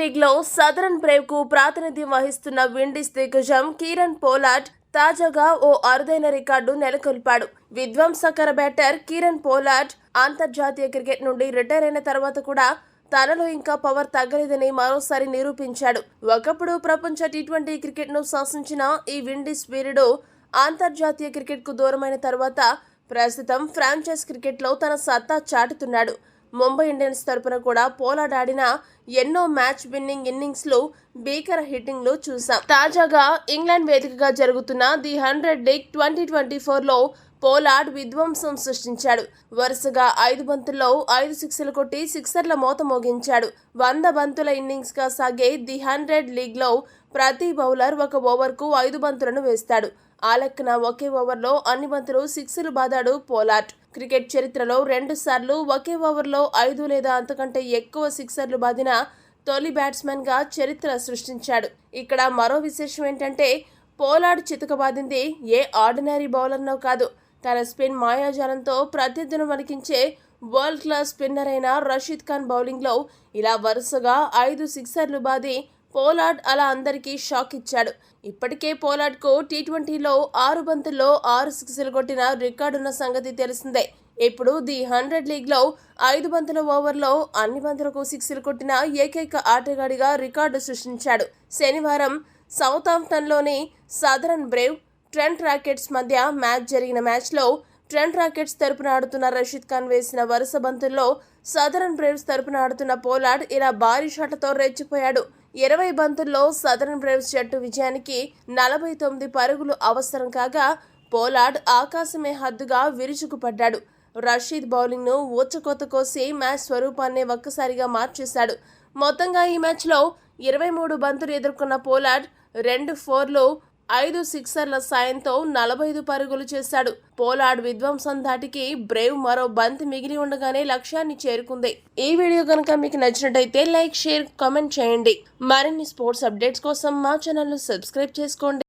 League లో southern Brave కు ప్రాతినిధ్యం వహిస్తున్న విండీస్ దిగ్గజం కీరన్ పోలార్డ్ తాజాగా ఓ అరుదైన రికార్డు నెలకొల్పాడు. విధ్వంసకర బ్యాటర్ కీరన్ పోలార్డ్ అంతర్జాతీయ క్రికెట్ నుండి రిటైర్ అయిన తర్వాత కూడా తనలో ఇంకా పవర్ తగ్గలేదని మరోసారి నిరూపించాడు. ఒకప్పుడు ప్రపంచ టీ20 క్రికెట్ ను శాసించిన ఈ విండీస్ వీరుడు అంతర్జాతీయ క్రికెట్ కు దూరమైన తర్వాత ప్రస్తుతం ఫ్రాంచైజ్ క్రికెట్ లో తన సత్తా చాటుతున్నాడు. ముంబై ఇండియన్స్ తరపున కూడా పోలార్డ్ ఆడిన ఎన్నో మ్యాచ్ విన్నింగ్ ఇన్నింగ్స్ లో భీకర హిట్టింగ్ లో చూసాం. తాజాగా ఇంగ్లాండ్ వేదికగా జరుగుతున్న ది 100 లీగ్ 2024 లో పోలార్డ్ విధ్వంసం సృష్టించాడు. వరుసగా 5 బంతుల్లో 5 సిక్స్లు కొట్టి సిక్సర్ల మోత మోగించాడు. 100 బంతుల ఇన్నింగ్స్ గా సాగే ది 100 లీగ్ లో ప్రతి బౌలర్ ఒక ఓవర్కు 5 బంతులను వేస్తాడు. ఆ లెక్కన ఒకే ఓవర్లో అన్ని బంతులు సిక్స్లు బాదాడు పోలార్డ్. క్రికెట్ చరిత్రలో 2 సార్లు ఒకే ఓవర్లో 5 లేదా అంతకంటే ఎక్కువ సిక్సర్లు బాదిన తొలి బ్యాట్స్మెన్ గా చరిత్ర సృష్టించాడు. ఇక్కడ మరో విశేషం ఏంటంటే పోలార్డ్ చితకబాదింది ఏ ఆర్డినరీ బౌలర్నో కాదు, తన స్పిన్ మాయాజాలంతో ప్రత్యర్థులను వణికించే వరల్డ్ క్లాస్ స్పిన్నర్ అయిన రషీద్ ఖాన్ బౌలింగ్ లో ఇలా వరుసగా 5 సిక్సర్లు బాది పోలార్డ్ అలా అందరికీ షాక్ ఇచ్చాడు. ఇప్పటికే పోలార్డ్ కు టీ20లో 6 బంతుల్లో 6 సిక్స్లు కొట్టిన రికార్డున్న సంగతి తెలిసిందే. ఇప్పుడు ది 100 లీగ్ లో 5 బంతుల ఓవర్లో అన్ని బంతులకు సిక్స్లు కొట్టిన ఏకైక ఆటగాడిగా రికార్డు సృష్టించాడు. శనివారం సౌతాంప్టన్లోని సదరన్ బ్రేవ్ ట్రెంట్ రాకెట్స్ మధ్య మ్యాచ్ జరిగిన మ్యాచ్లో ట్రెంట్ రాకెట్స్ తరపున ఆడుతున్న రషీద్ ఖాన్ వేసిన వరుస బంతుల్లో సదరన్ బ్రేవ్స్ తరపున ఆడుతున్న పోలార్డ్ ఇలా భారీ షాట్లతో రెచ్చిపోయాడు. 20 బంతుల్లో సదరన్ బ్రేవ్స్ జట్టు విజయానికి 49 పరుగులు అవసరం కాగా పోలార్డ్ ఆకాశమే హద్దుగా విరుచుకుపడ్డాడు. రషీద్ బౌలింగ్ ను ఊచకోత కోసి మ్యాచ్ స్వరూపాన్ని ఒక్కసారిగా మార్చేశాడు. మొత్తంగా ఈ మ్యాచ్లో 23 బంతులు ఎదుర్కొన్న పోలార్డ్ 2 ఫోర్లు 5 సిక్సర్ల సాయంతో 45 పరుగులు చేశాడు. పోలార్డ్ విధ్వంసం ధాటికి బ్రేవ్ మరో బంతి మిగిలి ఉండగానే లక్ష్యాన్ని చేరుకుంది. ఈ వీడియో కనుక మీకు నచ్చినట్టయితే లైక్, షేర్, కామెంట్ చేయండి. మరిన్ని స్పోర్ట్స్ అప్డేట్స్ కోసం మా ఛానల్ ను సబ్స్క్రైబ్ చేసుకోండి.